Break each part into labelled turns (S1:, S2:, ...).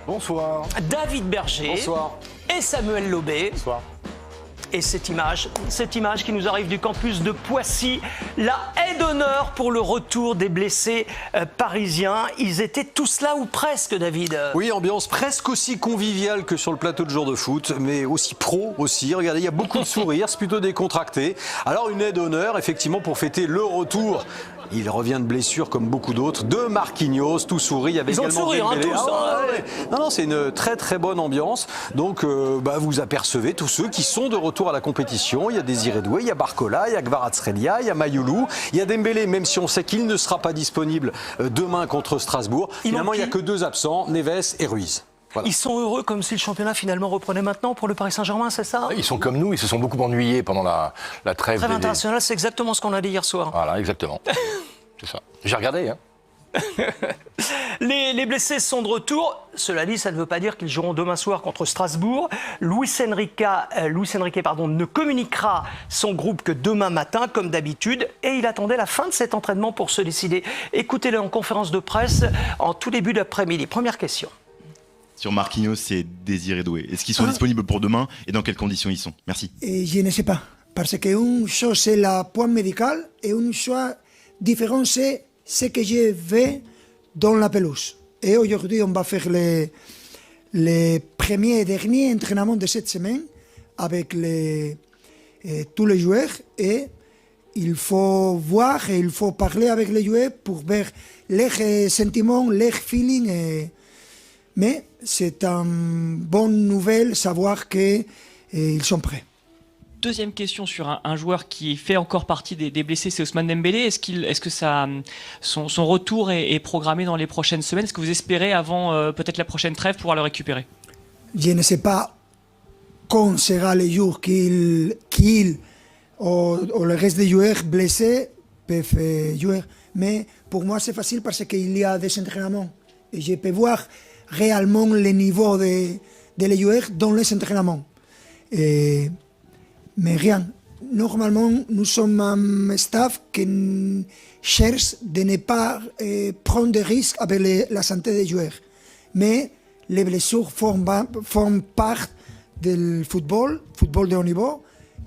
S1: Bonsoir.
S2: David Berger.
S1: Bonsoir.
S2: Et Samuel Lobé.
S1: Bonsoir.
S2: Et cette image qui nous arrive du campus de Poissy, la haie d'honneur pour le retour des blessés parisiens. Ils étaient tous là ou presque, David.
S1: Oui, ambiance presque aussi conviviale que sur le plateau de jour de foot, mais aussi pro aussi. Regardez, il y a beaucoup de sourires, c'est plutôt décontracté. Alors une haie d'honneur, effectivement, pour fêter le retour. Il revient de blessure comme beaucoup d'autres, de Marquinhos, tout sourit.
S2: Ils ont le sourire, hein, tous.
S1: Ouais. Non, c'est une très très bonne ambiance. Donc vous apercevez tous ceux qui sont de retour à la compétition. Il y a Désiré Doué, il y a Barcola, il y a Kvaratskhelia, il y a Mayoulou, il y a Dembélé, même si on sait qu'il ne sera pas disponible demain contre Strasbourg. Finalement, il n'y a que deux absents, Neves et Ruiz. Voilà.
S2: Ils sont heureux comme si le championnat finalement reprenait maintenant pour le Paris Saint-Germain, c'est ça?
S3: Ils sont comme nous, ils se sont beaucoup ennuyés pendant la trêve.
S2: Trêve internationale, c'est exactement ce qu'on a dit hier soir.
S3: Voilà, exactement. C'est ça. J'ai regardé, hein.
S2: Les blessés sont de retour. Cela dit, ça ne veut pas dire qu'ils joueront demain soir contre Strasbourg. Luis Enrique, ne communiquera son groupe que demain matin, comme d'habitude. Et il attendait la fin de cet entraînement pour se décider. Écoutez-le en conférence de presse en tout début d'après-midi. Première question.
S4: Sur Marquinhos et Désiré Doué, est-ce qu'ils sont disponibles pour demain et dans quelles conditions ils sont? Merci.
S5: Je ne sais pas. Parce qu'une chose, c'est la point médical et une chose différente, c'est ce que je vais dans la pelouse. Et aujourd'hui, on va faire les premiers et derniers entraînements de cette semaine avec tous les joueurs. Et il faut voir et il faut parler avec les joueurs pour voir leurs sentiments, leurs feelings. Mais c'est une bonne nouvelle savoir qu'ils sont prêts.
S6: Deuxième question sur un joueur qui fait encore partie des blessés, c'est Ousmane Dembélé. Est-ce que son retour est programmé dans les prochaines semaines? Est-ce que vous espérez avant peut-être la prochaine trêve pouvoir le récupérer?
S5: Je ne sais pas quand sera le jour qu'il ou le reste des joueurs blessés peuvent jouer. Mais pour moi, c'est facile parce qu'il y a des entraînements. Et je peux voir réellement le niveau des joueurs dans les entraînements. Mais rien. Normalement, nous sommes un staff qui cherche de ne pas prendre de risques avec la santé des joueurs. Mais les blessures forment part du football de haut niveau,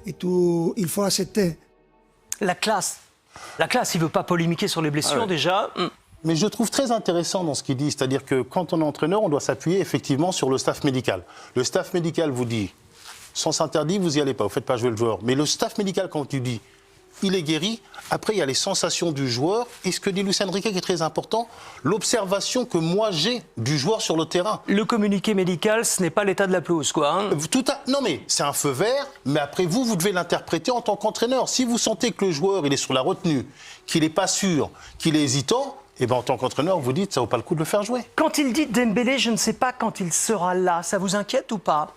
S5: et il faut accepter.
S2: La classe, il ne veut pas polémiquer sur les blessures déjà.
S7: Mais je trouve très intéressant dans ce qu'il dit, c'est-à-dire que quand on est entraîneur, on doit s'appuyer effectivement sur le staff médical. Le staff médical vous dit, sens interdit, vous n'y allez pas, vous ne faites pas jouer le joueur. Mais le staff médical, quand tu dis, il est guéri, après il y a les sensations du joueur, et ce que dit Luis Enrique qui est très important, l'observation que moi j'ai du joueur sur le terrain.
S2: Le communiqué médical, ce n'est pas l'état de la pelouse, quoi. Hein.
S7: Non mais c'est un feu vert, mais après vous devez l'interpréter en tant qu'entraîneur. Si vous sentez que le joueur il est sur la retenue, qu'il n'est pas sûr, qu'il est hésitant, et en tant qu'entraîneur, vous dites, ça vaut pas le coup de le faire jouer.
S2: Quand il dit Dembélé, je ne sais pas quand il sera là, ça vous inquiète ou pas?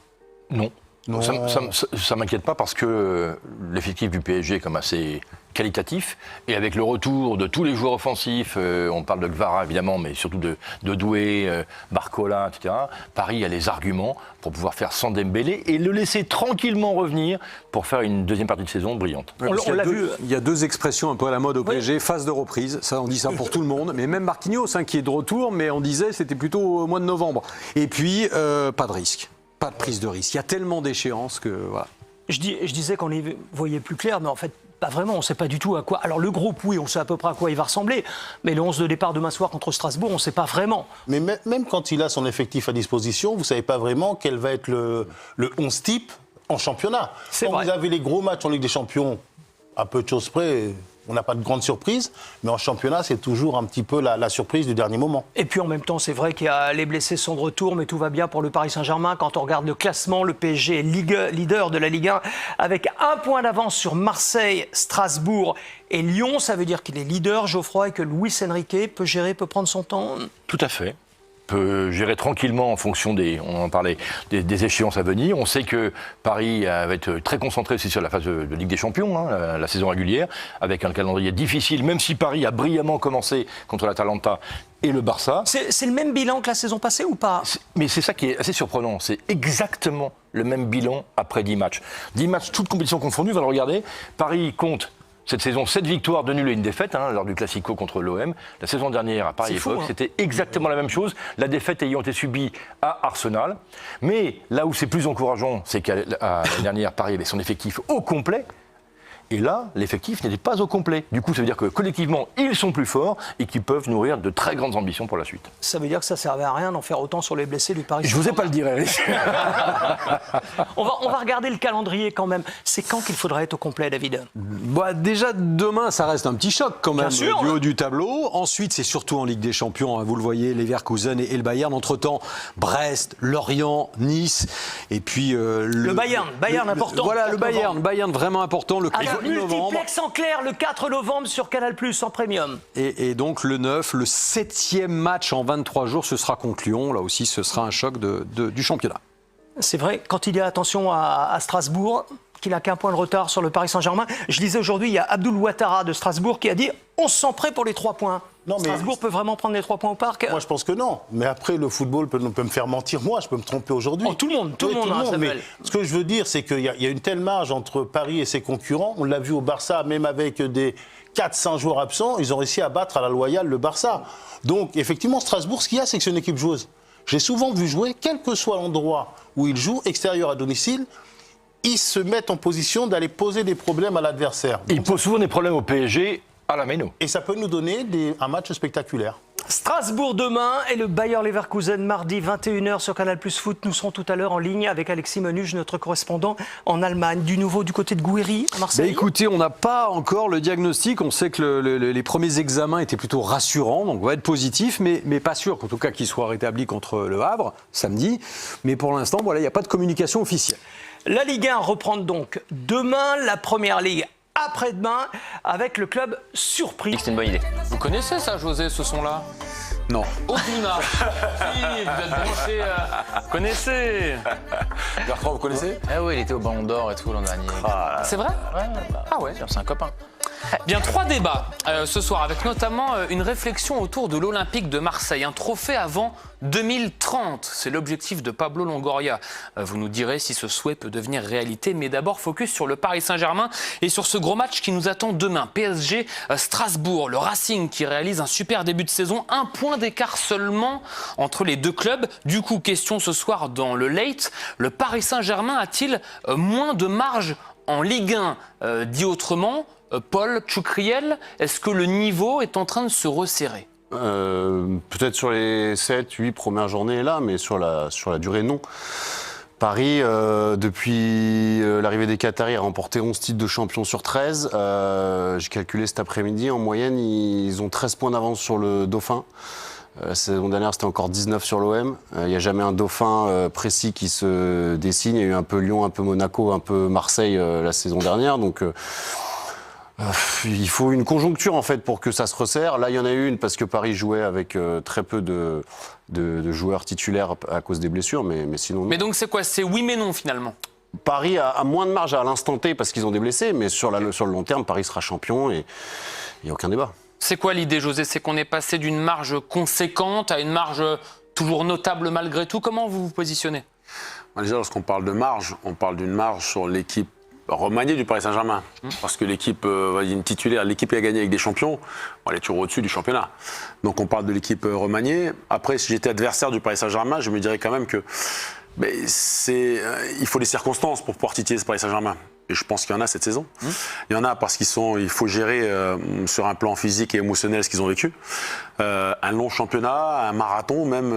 S3: Non. Non. Ça ne m'inquiète pas parce que l'effectif du PSG est comme assez qualitatif. Et avec le retour de tous les joueurs offensifs, on parle de Kvara évidemment, mais surtout de Doué, Barcola, etc. Paris a les arguments pour pouvoir faire sans Dembélé et le laisser tranquillement revenir pour faire une deuxième partie de saison brillante.
S1: On l'a vu. Il y a deux expressions un peu à la mode au PSG, phase de reprise. Ça, on dit ça pour tout le monde. Mais même Marquinhos, qui est de retour, mais on disait c'était plutôt au mois de novembre. Et puis, pas de risque. Pas de prise de risque. Il y a tellement d'échéances que voilà.
S2: Je disais qu'on y voyait plus clair, mais en fait, pas vraiment. On ne sait pas du tout à quoi. Alors le groupe, oui, on sait à peu près à quoi il va ressembler. Mais le 11 de départ demain soir contre Strasbourg, on ne sait pas vraiment.
S7: Mais même quand il a son effectif à disposition, vous ne savez pas vraiment quel va être le 11 type en championnat. Quand vous avez les gros matchs en Ligue des Champions, à peu de choses près, on n'a pas de grande surprise, mais en championnat, c'est toujours un petit peu la surprise du dernier moment.
S2: Et puis en même temps, c'est vrai qu'il y a les blessés sont de retour, mais tout va bien pour le Paris Saint-Germain. Quand on regarde le classement, le PSG est leader de la Ligue 1 avec 1 point d'avance sur Marseille, Strasbourg et Lyon. Ça veut dire qu'il est leader, Geoffroy, et que Luis Enrique peut prendre son temps.
S3: Tout à fait. Peut gérer tranquillement en fonction on en parlait, des échéances à venir. On sait que Paris va être très concentré aussi sur la phase de Ligue des Champions, la saison régulière, avec un calendrier difficile, même si Paris a brillamment commencé contre l'Atalanta et le Barça.
S2: C'est le même bilan que la saison passée ou pas?
S3: Mais c'est ça qui est assez surprenant, c'est exactement le même bilan après 10 matchs. 10 matchs, toutes compétitions confondues, on va le regarder. Paris compte Cette saison, 7 victoires, 2 nuls et une défaite lors du Classico contre l'OM. La saison dernière, à pareille époque, c'était exactement la même chose. La défaite ayant été subie à Arsenal. Mais là où c'est plus encourageant, c'est qu'à l'année dernière, Paris avait son effectif au complet. Et là, l'effectif n'était pas au complet. Du coup, ça veut dire que collectivement, ils sont plus forts et qu'ils peuvent nourrir de très grandes ambitions pour la suite.
S2: Ça veut dire que ça ne servait à rien d'en faire autant sur les blessés du Paris
S3: Je vous ai pas le dire, Eric.
S2: on va regarder le calendrier quand même. C'est quand qu'il faudra être au complet, David?
S1: Bah, déjà, demain, ça reste un petit choc quand même,
S2: Bien sûr,
S1: du haut du tableau. Ensuite, c'est surtout en Ligue des Champions, vous le voyez, Leverkusen et le Bayern. Entre-temps, Brest, Lorient, Nice, et puis...
S2: le Bayern important.
S1: Voilà, le Bayern vraiment important, le 4 novembre.
S2: Multiplex en clair le 4 novembre sur Canal+, en premium.
S1: Et donc le 9, le 7e match en 23 jours, ce sera contre Lyon. Là aussi, ce sera un choc du championnat.
S2: C'est vrai, quand il y a attention à Strasbourg, qu'il n'a qu'un point de retard sur le Paris Saint-Germain. Je lisais aujourd'hui, il y a Abdoul Ouattara de Strasbourg qui a dit « on se sent prêt pour les 3 points ». Strasbourg peut vraiment prendre les 3 points au parc?
S7: Moi, je pense que non. Mais après, le football peut me faire mentir. Moi, je peux me tromper aujourd'hui.
S2: Oh, tout le monde,
S7: mais ce que je veux dire, c'est qu'il y a une telle marge entre Paris et ses concurrents. On l'a vu au Barça, même avec des 4-5 joueurs absents, ils ont réussi à battre à la loyale le Barça. Donc, effectivement, Strasbourg, ce qu'il y a, c'est que c'est une équipe joueuse. J'ai souvent vu jouer, quel que soit l'endroit où ils jouent, extérieur à domicile, ils se mettent en position d'aller poser des problèmes à l'adversaire.
S3: Ils posent souvent des problèmes au PSG à la Méno.
S7: Et ça peut nous donner un match spectaculaire.
S2: Strasbourg demain et le Bayer Leverkusen mardi 21h sur Canal+ Foot. Nous serons tout à l'heure en ligne avec Alexis Menuge, notre correspondant en Allemagne. Du nouveau du côté de Gouiri à Marseille?
S1: Écoutez, on n'a pas encore le diagnostic. On sait que les premiers examens étaient plutôt rassurants, donc on va être positif, mais pas sûr qu'en tout cas qu'il soit rétabli contre le Havre samedi. Mais pour l'instant, voilà, il n'y a pas de communication officielle.
S2: La Ligue 1 reprend donc demain, la Première Ligue après-demain avec le club surpris.
S8: C'est une bonne idée. Vous connaissez ça, José, ce son-là?
S1: Non.
S8: Aucune marque. Si, vous êtes branché. Vous connaissez.
S9: Bertrand, vous connaissez?
S8: Ah oui, il était au Ballon d'Or et tout l'an dernier. C'est vrai?
S9: Ouais,
S8: Ah ouais, c'est un copain. Bien, 3 débats ce soir, avec notamment une réflexion autour de l'Olympique de Marseille. Un trophée avant 2030, c'est l'objectif de Pablo Longoria. Vous nous direz si ce souhait peut devenir réalité, mais d'abord focus sur le Paris Saint-Germain et sur ce gros match qui nous attend demain. PSG Strasbourg, le Racing qui réalise un super début de saison, 1 point d'écart seulement entre les deux clubs. Du coup, question ce soir dans le Late, le Paris Saint-Germain a-t-il moins de marge en Ligue 1? Dit autrement, Paul Tchoucriel, est-ce que le niveau est en train de se resserrer?
S10: Peut-être sur les 7-8 premières journées là, mais sur la durée, non. Paris, depuis l'arrivée des Qataris, a remporté 11 titres de champion sur 13. J'ai calculé cet après-midi, en moyenne, ils ont 13 points d'avance sur le Dauphin. La saison dernière, c'était encore 19 sur l'OM. Il n'y a jamais un Dauphin précis qui se dessine. Il y a eu un peu Lyon, un peu Monaco, un peu Marseille la saison dernière. Donc, il faut une conjoncture en fait pour que ça se resserre. Là, il y en a une parce que Paris jouait avec très peu de joueurs titulaires à cause des blessures, mais sinon. Non.
S8: Mais donc c'est quoi? C'est oui mais non finalement?
S10: Paris a moins de marge à l'instant T parce qu'ils ont des blessés, mais sur le long terme, Paris sera champion et il n'y a aucun débat.
S8: C'est quoi l'idée, José? C'est qu'on est passé d'une marge conséquente à une marge toujours notable malgré tout. Comment vous vous positionnez?
S9: Déjà, lorsqu'on parle de marge, on parle d'une marge sur l'équipe remaniée du Paris Saint-Germain. Parce que l'équipe titulaire, l'équipe qui a gagné avec des champions, elle est toujours au-dessus du championnat. Donc on parle de l'équipe remaniée. Après, si j'étais adversaire du Paris Saint-Germain, je me dirais quand même que il faut des circonstances pour pouvoir titiller ce Paris Saint-Germain. Et je pense qu'il y en a cette saison. Il y en a parce il faut gérer sur un plan physique et émotionnel ce qu'ils ont vécu. Un long championnat, un marathon même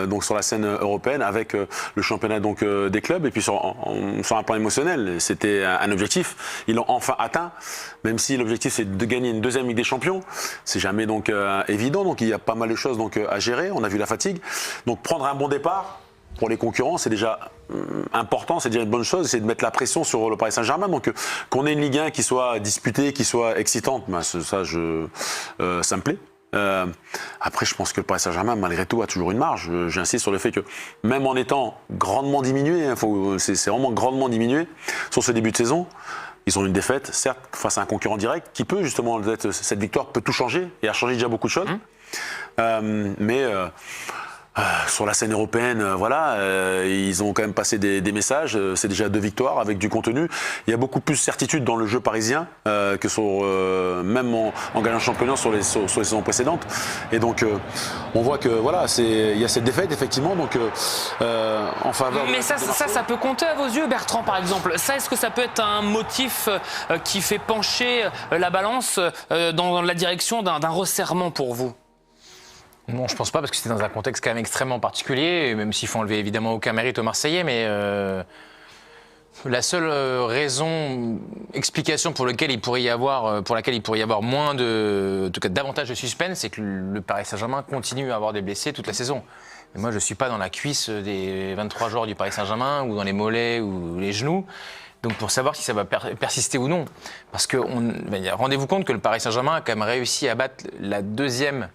S9: donc sur la scène européenne avec le championnat donc des clubs et puis sur un plan émotionnel. C'était un objectif. Ils l'ont enfin atteint, même si l'objectif c'est de gagner une 2e Ligue des Champions. C'est jamais donc évident. Donc il y a pas mal de choses donc à gérer. On a vu la fatigue. Donc prendre un bon départ pour les concurrents, c'est déjà important, c'est déjà une bonne chose, c'est de mettre la pression sur le Paris Saint-Germain. Donc qu'on ait une Ligue 1 qui soit disputée, qui soit excitante, ça me plaît. Après, je pense que le Paris Saint-Germain, malgré tout, a toujours une marge. J'insiste sur le fait que même en étant grandement diminué, c'est vraiment grandement diminué sur ce début de saison, ils ont une défaite, certes, face à un concurrent direct, qui peut justement, cette victoire peut tout changer, et a changé déjà beaucoup de choses. sur la scène européenne, ils ont quand même passé des messages. C'est déjà 2 victoires avec du contenu. Il y a beaucoup plus de certitude dans le jeu parisien que même en gagnant le championnat sur les saisons précédentes. Et donc, on voit que il y a cette défaite effectivement. Donc, en faveur.
S8: Mais ça peut compter à vos yeux, Bertrand, par exemple. Ça, est-ce que ça peut être un motif qui fait pencher la balance dans la direction d'un resserrement pour vous?
S11: Non, je pense pas, parce que c'était dans un contexte quand même extrêmement particulier, même s'il faut enlever évidemment aucun mérite aux Marseillais, mais la seule explication pour laquelle il pourrait y avoir moins en tout cas davantage de suspense, c'est que le Paris Saint-Germain continue à avoir des blessés toute la saison. Et moi, je suis pas dans la cuisse des 23 joueurs du Paris Saint-Germain, ou dans les mollets ou les genoux. Donc pour savoir si ça va persister ou non. Parce que rendez-vous compte que le Paris Saint-Germain a quand même réussi à battre la 2e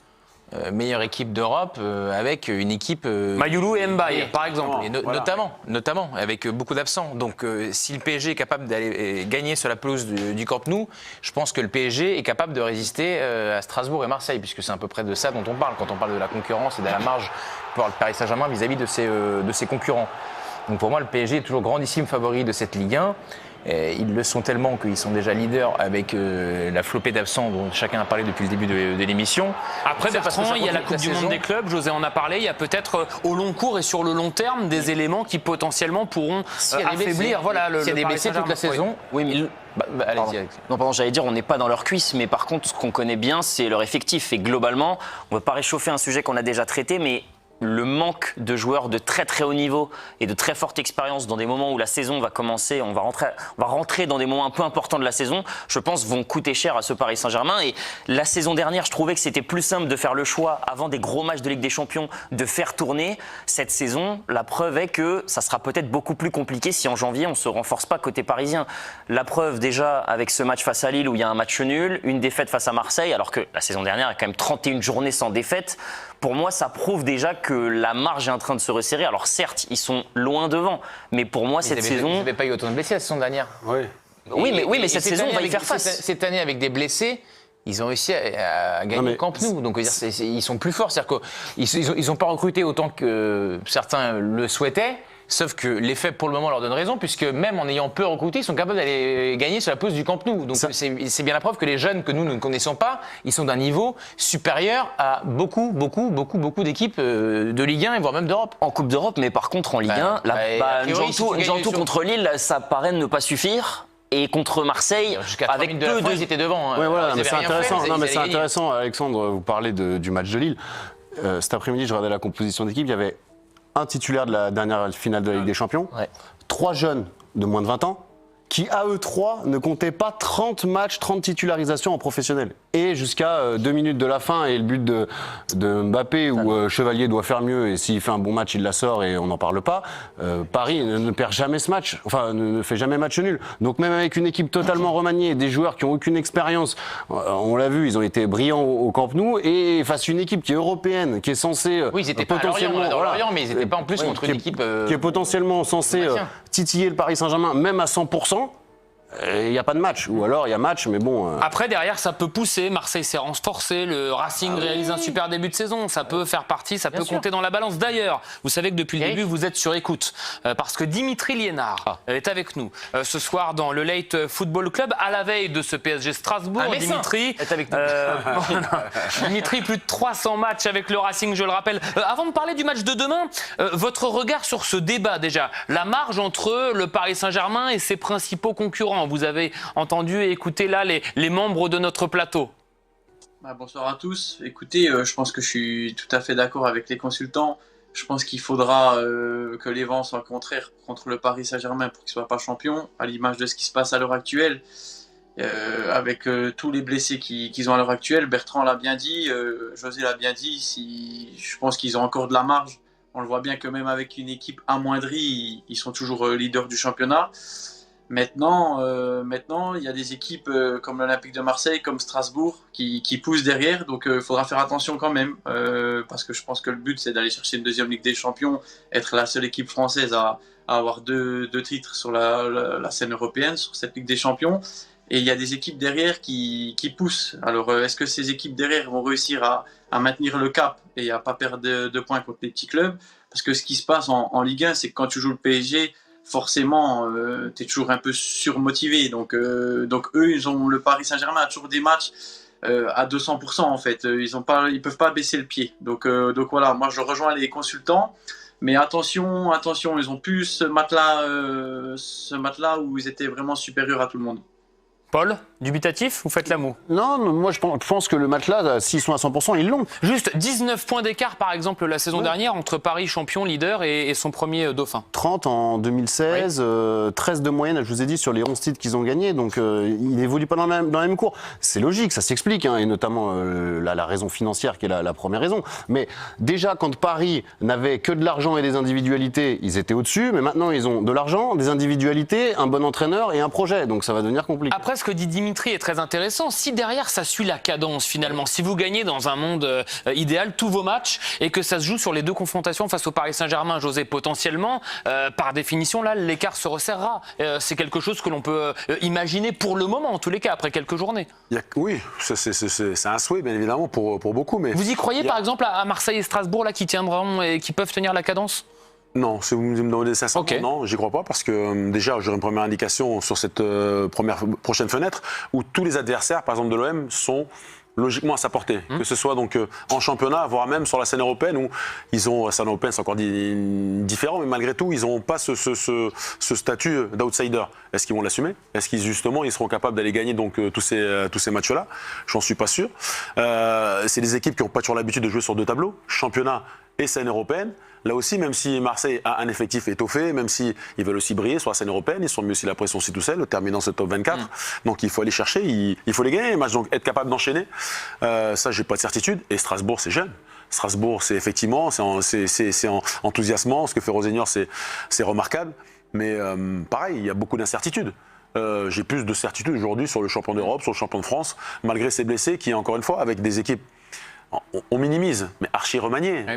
S11: meilleure équipe d'Europe avec une équipe
S8: Mayoulou et Mbaye par exemple,
S11: et notamment avec beaucoup d'absents. Donc si le PSG est capable d'aller gagner sur la pelouse du Camp Nou, je pense que le PSG est capable de résister à Strasbourg et Marseille, puisque c'est à peu près de ça dont on parle quand on parle de la concurrence et de la marge pour le Paris Saint-Germain vis-à-vis de ses concurrents. Donc pour moi, le PSG est toujours grandissime favori de cette Ligue 1. Ils le sont tellement qu'ils sont déjà leaders avec la flopée d'absents dont chacun a parlé depuis le début de l'émission.
S8: Après, Bertrand, il y a la Coupe du Monde des clubs, José en a parlé, il y a peut-être au long cours et sur le long terme des éléments qui potentiellement pourront affaiblir le
S11: s'il y a des blessés toute la saison.
S12: Oui, mais
S11: allez-y, Alex.
S12: Non, pardon, j'allais dire, on n'est pas dans leur cuisse, mais par contre, ce qu'on connaît bien, c'est leur effectif. Et globalement, on ne va pas réchauffer un sujet qu'on a déjà traité, mais le manque de joueurs de très très haut niveau et de très forte expérience dans des moments où la saison va commencer, on va rentrer dans des moments un peu importants de la saison, je pense vont coûter cher à ce Paris Saint-Germain. Et la saison dernière, je trouvais que c'était plus simple de faire le choix avant des gros matchs de Ligue des Champions de faire tourner. Cette saison, la preuve est que ça sera peut-être beaucoup plus compliqué si en janvier on ne se renforce pas côté parisien. La preuve déjà avec ce match face à Lille où il y a un match nul, une défaite face à Marseille, alors que la saison dernière il y a quand même 31 journées sans défaite. Pour moi, ça prouve déjà que la marge est en train de se resserrer. Alors certes, ils sont loin devant, mais pour moi, cette saison...
S11: Ils n'avaient pas eu autant de blessés la saison dernière.
S12: Oui, mais cette saison, on va y faire face.
S11: Cette année, avec des blessés, ils ont réussi à gagner le Camp Nou. Donc, ils sont plus forts. C'est-à-dire qu'ils n'ont pas recruté autant que certains le souhaitaient. Sauf que les faits, pour le moment, leur donnent raison, puisque même en ayant peu recruté, ils sont capables d'aller gagner sur la pelouse du Camp Nou. Donc c'est bien la preuve que les jeunes que nous ne connaissons pas, ils sont d'un niveau supérieur à beaucoup d'équipes de Ligue 1 et voire même d'Europe.
S12: En Coupe d'Europe, mais par contre en Ligue 1, Njantou contre Lille, ça paraît ne pas suffire. Et contre Marseille, avec peu de...
S11: Ils étaient devant.
S10: Ouais, voilà, mais c'est intéressant. C'est intéressant, Alexandre, vous parlez du match de Lille. Cet après-midi, je regardais la composition d'équipe. Il y avait un titulaire de la dernière finale de la Ligue des Champions, 3 jeunes de moins de 20 ans, qui à eux 3 ne comptaient pas 30 matchs, 30 titularisations en professionnel. Et jusqu'à 2 minutes de la fin et le but de Mbappé où Chevalier doit faire mieux et s'il fait un bon match, il la sort et on n'en parle pas. Paris ne perd jamais ce match, enfin ne fait jamais match nul. Donc même avec une équipe totalement remaniée, des joueurs qui n'ont aucune expérience, on l'a vu, ils ont été brillants au Camp Nou et face à une équipe qui est européenne, qui est censée
S11: oui, ils étaient potentiellement pas à Lorient, mais ils n'étaient pas en plus contre une équipe
S10: qui est potentiellement censée titiller le Paris Saint-Germain même à 100%. Il n'y a pas de match, ou alors il y a match, mais bon...
S8: Après, derrière, ça peut pousser, Marseille s'est renforcé, le Racing réalise un super début de saison, ça peut faire partie, ça peut compter dans la balance. D'ailleurs, vous savez que depuis le début, vous êtes sur écoute, parce que Dimitri Liénard est avec nous ce soir dans le Late Football Club, à la veille de ce PSG Strasbourg. Dimitri
S11: est avec nous.
S8: Dimitri, plus de 300 matchs avec le Racing, je le rappelle. Avant de parler du match de demain, votre regard sur ce débat déjà, la marge entre le Paris Saint-Germain et ses principaux concurrents. Vous avez entendu et écouté là les membres de notre plateau.
S13: Bonsoir à tous. Écoutez, je pense que je suis tout à fait d'accord avec les consultants. Je pense qu'il faudra que les vents soient contraires contre le Paris Saint-Germain pour qu'il ne soit pas champion, à l'image de ce qui se passe à l'heure actuelle. Avec tous les blessés qu'ils ont à l'heure actuelle, Bertrand l'a bien dit, José l'a bien dit, je pense qu'ils ont encore de la marge. On le voit bien que même avec une équipe amoindrie, ils sont toujours leaders du championnat. Maintenant, il y a des équipes comme l'Olympique de Marseille, comme Strasbourg, qui poussent derrière. Donc, il faudra faire attention quand même. Parce que je pense que le but, c'est d'aller chercher une deuxième Ligue des Champions, être la seule équipe française à avoir deux titres sur la scène européenne, sur cette Ligue des Champions. et il y a des équipes derrière qui poussent. Alors, est-ce que ces équipes derrière vont réussir à maintenir le cap et à pas perdre de points contre les petits clubs? Parce que ce qui se passe en Ligue 1, c'est que quand tu joues le PSG, forcément, tu es toujours un peu surmotivé. Donc eux, le Paris Saint-Germain a toujours des matchs à 200% en fait. Ils peuvent pas baisser le pied. Donc voilà, moi je rejoins les consultants. Mais attention, ils ont plus ce matelas où ils étaient vraiment supérieurs à tout le monde.
S8: Paul, dubitatif, vous faites la moue?
S10: Non, moi je pense que le matelas, s'ils sont à 100%, ils l'ont.
S8: Juste 19 points d'écart, par exemple, la saison dernière, entre Paris, champion, leader, et son premier dauphin.
S10: 30 en 2016, 13 de moyenne, je vous ai dit, sur les 11 titres qu'ils ont gagnés. Donc ils n'évoluent pas dans la même cour. C'est logique, ça s'explique, hein, et notamment la raison financière qui est la première raison. Mais déjà, quand Paris n'avait que de l'argent et des individualités, ils étaient au-dessus. Mais maintenant, ils ont de l'argent, des individualités, un bon entraîneur et un projet. Donc ça va devenir compliqué.
S8: Après, ce que dit Dimitri est très intéressant. Si derrière ça suit la cadence finalement, si vous gagnez dans un monde idéal tous vos matchs et que ça se joue sur les deux confrontations face au Paris Saint-Germain, José, potentiellement, par définition là l'écart se resserrera. C'est quelque chose que l'on peut imaginer pour le moment, en tous les cas, après quelques journées.
S9: Oui, c'est un souhait bien évidemment pour beaucoup. Mais
S8: vous y croyez par exemple à Marseille et Strasbourg là qui tiendront et qui peuvent tenir la cadence?
S9: Non, si vous me demandez ça, non, j'y crois pas parce que déjà j'aurai une première indication sur cette prochaine fenêtre où tous les adversaires, par exemple de l'OM, sont logiquement à sa portée, que ce soit donc en championnat, voire même sur la scène européenne où ils ont, la scène européenne c'est encore différent, mais malgré tout ils n'ont pas ce statut d'outsider. Est-ce qu'ils vont l'assumer? Est-ce qu'ils justement ils seront capables d'aller gagner donc tous ces matchs-là? J'en suis pas sûr. C'est des équipes qui n'ont pas toujours l'habitude de jouer sur deux tableaux, championnat et scène européenne. Là aussi, même si Marseille a un effectif étoffé, même s'ils veulent aussi briller sur la scène européenne, ils sont mis aussi la pression aussi tout seuls, terminant ce top 24. Donc il faut aller chercher, il faut les gagner les matchs, donc être capable d'enchaîner. Ça, j'ai pas de certitude. Et Strasbourg, c'est jeune. Strasbourg, c'est effectivement, c'est enthousiasmant. Ce que fait Rosenior, c'est remarquable. Mais pareil, il y a beaucoup d'incertitudes. J'ai plus de certitude aujourd'hui sur le champion d'Europe, sur le champion de France, malgré ces blessés qui, encore une fois, avec des équipes. On minimise, mais archi remaniés. Oui,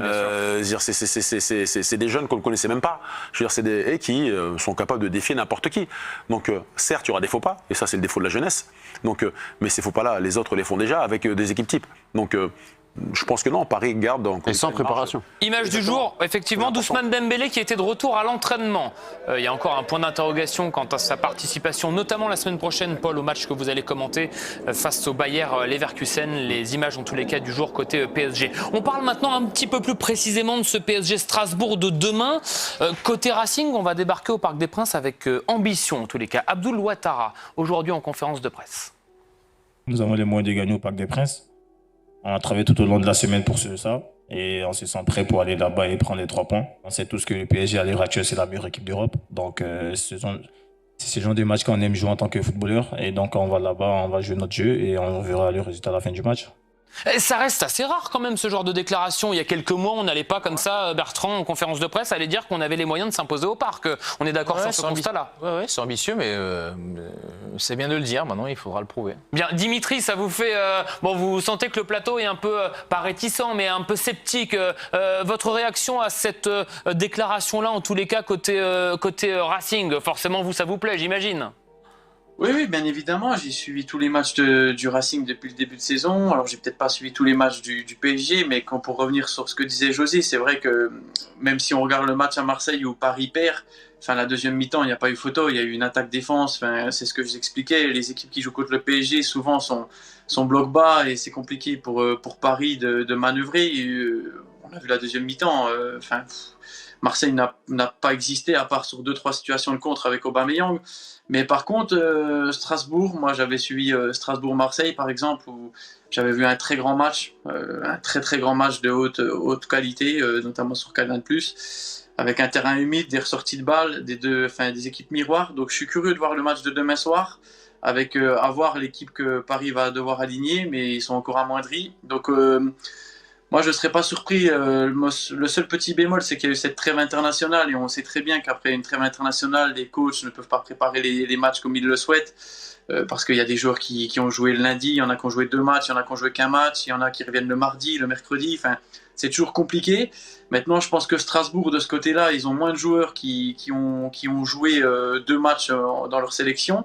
S9: c'est des jeunes qu'on ne connaissait même pas. Je veux dire, et qui sont capables de défier n'importe qui. Donc, certes, il y aura des faux pas, et ça, c'est le défaut de la jeunesse. Donc, mais ces faux pas-là, les autres les font déjà avec des équipes types. Donc, je pense que non, Paris garde
S10: et sans préparation.
S8: Image du jour, effectivement, d'Ousmane Dembélé qui était de retour à l'entraînement. Il y a encore un point d'interrogation quant à sa participation, notamment la semaine prochaine, Paul, au match que vous allez commenter face au Bayer Leverkusen. Les images, en tous les cas, du jour côté PSG. On parle maintenant un petit peu plus précisément de ce PSG Strasbourg de demain. Côté Racing, on va débarquer au Parc des Princes avec ambition, en tous les cas. Abdoul Ouattara, aujourd'hui en conférence de presse.
S14: Nous avons les moyens de gagner au Parc des Princes. On a travaillé tout au long de la semaine pour ça et on se sent prêt pour aller là-bas et prendre les 3 points. On sait tous que le PSG à l'heure actuelle c'est la meilleure équipe d'Europe. Donc c'est ce genre de match qu'on aime jouer en tant que footballeur. Et donc on va là-bas, on va jouer notre jeu et on verra le résultat à la fin du match.
S8: Ça reste assez rare quand même ce genre de déclaration. Il y a quelques mois, on n'allait pas comme ça, Bertrand, en conférence de presse, aller dire qu'on avait les moyens de s'imposer au Parc. On est d'accord sur ce constat-là.
S11: Oui, c'est ambitieux, mais c'est bien de le dire. Maintenant, il faudra le prouver.
S8: Bien, Dimitri, ça vous fait... vous sentez que le plateau est un peu, pas réticent, mais un peu sceptique. Votre réaction à cette déclaration-là, en tous les cas, côté Racing, forcément, ça vous plaît, j'imagine?
S13: Oui, bien évidemment. J'ai suivi tous les matchs du Racing depuis le début de saison. Alors, j'ai peut-être pas suivi tous les matchs du PSG, mais pour revenir sur ce que disait José, c'est vrai que même si on regarde le match à Marseille où Paris perd, la deuxième mi-temps, il n'y a pas eu photo, il y a eu une attaque-défense. C'est ce que je vous expliquais. Les équipes qui jouent contre le PSG, souvent, sont bloc bas et c'est compliqué pour Paris de manœuvrer. On a vu la deuxième mi-temps. Marseille n'a pas existé à part sur 2-3 situations de contre avec Aubameyang. Mais par contre, Strasbourg, moi j'avais suivi Strasbourg-Marseille par exemple, où j'avais vu un très grand match, un très grand match de haute qualité, notamment sur Canal+, avec un terrain humide, des ressorties de balles, des équipes miroirs. Donc je suis curieux de voir le match de demain soir, avec à voir l'équipe que Paris va devoir aligner, mais ils sont encore amoindris. Donc moi, je ne serais pas surpris. Le seul petit bémol, c'est qu'il y a eu cette trêve internationale et on sait très bien qu'après une trêve internationale, les coachs ne peuvent pas préparer les matchs comme ils le souhaitent parce qu'il y a des joueurs qui ont joué le lundi, il y en a qui ont joué 2 matchs, il y en a qui ont joué qu'un match, il y en a qui reviennent le mardi, le mercredi. C'est toujours compliqué. Maintenant, je pense que Strasbourg, de ce côté-là, ils ont moins de joueurs qui ont joué 2 matchs dans leur sélection.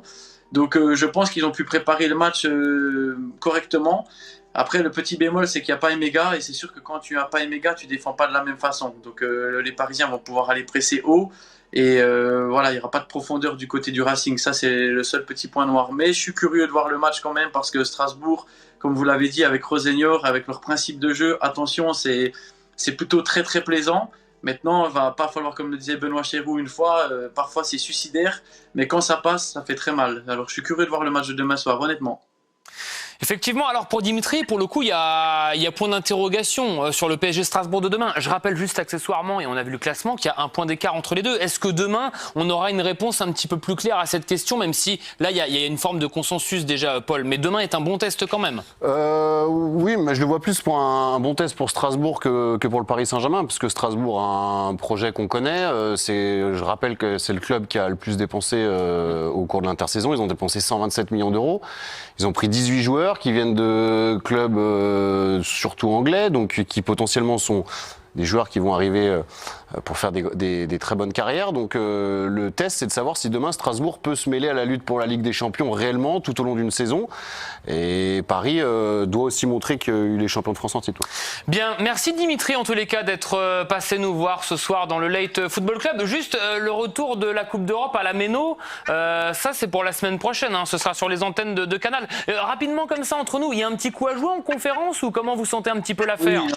S13: Donc je pense qu'ils ont pu préparer le match correctement. Après, le petit bémol, c'est qu'il n'y a pas Emega, et c'est sûr que quand tu n'as pas Emega, tu ne défends pas de la même façon. Donc les Parisiens vont pouvoir aller presser haut, et voilà, il n'y aura pas de profondeur du côté du Racing. Ça, c'est le seul petit point noir. Mais je suis curieux de voir le match quand même, parce que Strasbourg, comme vous l'avez dit, avec Rosenior, avec leur principe de jeu, attention, c'est plutôt très très plaisant. Maintenant, il va pas falloir, comme le disait Benoît Chéroux une fois, parfois c'est suicidaire, mais quand ça passe, ça fait très mal. Alors je suis curieux de voir le match de demain soir, honnêtement.
S8: Effectivement, alors pour Dimitri, pour le coup, il y a point d'interrogation sur le PSG Strasbourg de demain. Je rappelle juste accessoirement, et on a vu le classement, qu'il y a un point d'écart entre les deux. Est-ce que demain, on aura une réponse un petit peu plus claire à cette question, même si là, il y a une forme de consensus déjà, Paul. Mais demain est un bon test quand même.
S10: Oui, mais je le vois plus pour un bon test pour Strasbourg que pour le Paris Saint-Germain, parce que Strasbourg a un projet qu'on connaît. Je rappelle que c'est le club qui a le plus dépensé au cours de l'intersaison. Ils ont dépensé 127 millions d'euros. Ils ont pris 18 joueurs qui viennent de clubs surtout anglais, donc qui potentiellement sont des joueurs qui vont arriver pour faire des très bonnes carrières. Donc le test, c'est de savoir si demain Strasbourg peut se mêler à la lutte pour la Ligue des Champions réellement tout au long d'une saison. Et Paris doit aussi montrer qu'il est champion de France en titre.
S8: Bien, merci Dimitri en tous les cas d'être passé nous voir ce soir dans le Late Football Club. Juste le retour de la Coupe d'Europe à la Méno, ça c'est pour la semaine prochaine, hein. Ce sera sur les antennes de Canal. Rapidement comme ça entre nous, il y a un petit coup à jouer en conférence ou comment vous sentez un petit peu l'affaire?
S13: Oui,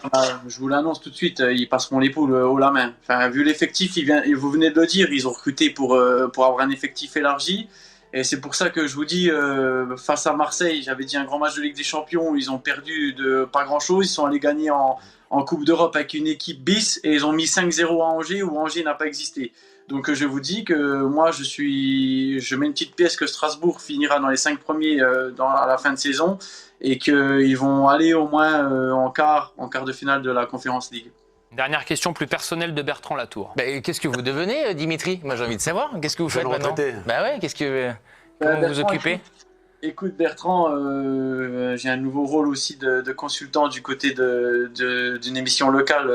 S13: je vous l'annonce tout de suite, ils passeront les poules haut la main. Enfin, vu l'effectif, vous venez de le dire, ils ont recruté pour avoir un effectif élargi. Et c'est pour ça que je vous dis, face à Marseille, j'avais dit un grand match de Ligue des Champions, ils ont perdu de pas grand-chose, ils sont allés gagner en Coupe d'Europe avec une équipe bis et ils ont mis 5-0 à Angers où Angers n'a pas existé. Donc je vous dis que moi je mets une petite pièce que Strasbourg finira dans les 5 premiers à la fin de saison et qu'ils vont aller au moins en quart de finale de la Conference League.
S8: Dernière question plus personnelle de Bertrand Latour.
S11: Qu'est-ce que vous devenez, Dimitri? Moi, j'ai envie de savoir. Qu'est-ce que vous faites maintenant? Bah ouais, comment vous vous occupez?
S13: Écoute Bertrand, j'ai un nouveau rôle aussi de consultant du côté d'une émission locale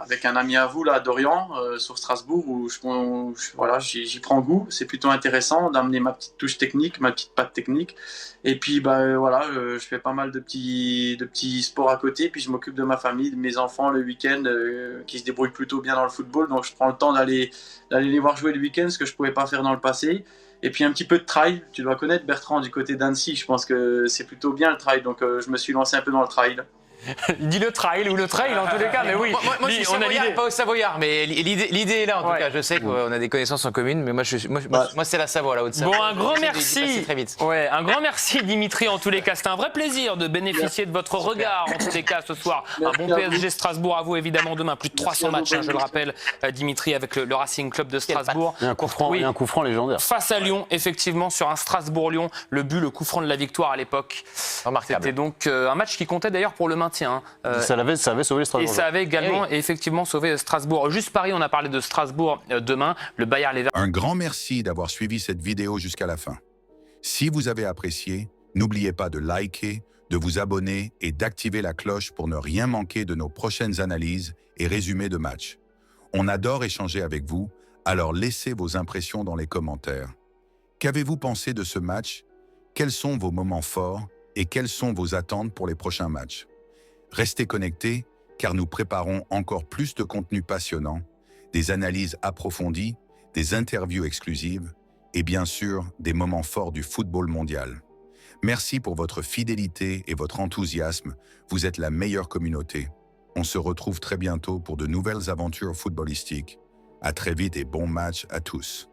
S13: avec un ami à vous, là, Dorian, sur Strasbourg, où j'y prends goût. C'est plutôt intéressant d'amener ma petite touche technique, ma petite patte technique. Et puis je fais pas mal de petits sports à côté, puis je m'occupe de ma famille, de mes enfants le week-end, qui se débrouillent plutôt bien dans le football. Donc je prends le temps d'aller les voir jouer le week-end, ce que je pouvais pas faire dans le passé. Et puis un petit peu de trail, tu dois connaître Bertrand du côté d'Annecy, je pense que c'est plutôt bien le trail, donc je me suis lancé un peu dans le trail.
S8: Dis le trail ou le trail en tous les cas, mais oui.
S11: Moi je suis savoyard, pas au Savoyard, mais l'idée est là en tout cas. Je sais qu'on a des connaissances en commun, mais moi c'est la Savoie, la Haute-Savoie.
S8: Bon, un grand merci.
S11: Très vite.
S8: Ouais, un grand merci Dimitri en tous les cas. C'était un vrai plaisir de bénéficier de votre regard en tous les cas ce soir. Un bon PSG Strasbourg à vous évidemment demain. Plus de 300 matchs, je le rappelle, Dimitri, avec le Racing Club de Strasbourg.
S10: Et un coup franc légendaire.
S8: Face à Lyon, effectivement, sur un Strasbourg-Lyon, le coup franc de la victoire à l'époque. C'était donc un match qui comptait d'ailleurs pour le maintien.
S10: Ça avait sauvé Strasbourg.
S8: Et ça avait également effectivement sauvé Strasbourg. Juste Paris, on a parlé de Strasbourg demain, le Bayer Leverkusen.
S15: Un grand merci d'avoir suivi cette vidéo jusqu'à la fin. Si vous avez apprécié, n'oubliez pas de liker, de vous abonner et d'activer la cloche pour ne rien manquer de nos prochaines analyses et résumés de matchs. On adore échanger avec vous, alors laissez vos impressions dans les commentaires. Qu'avez-vous pensé de ce match? Quels sont vos moments forts et quelles sont vos attentes pour les prochains matchs? Restez connectés car nous préparons encore plus de contenu passionnant, des analyses approfondies, des interviews exclusives et bien sûr des moments forts du football mondial. Merci pour votre fidélité et votre enthousiasme, vous êtes la meilleure communauté. On se retrouve très bientôt pour de nouvelles aventures footballistiques. À très vite et bon match à tous.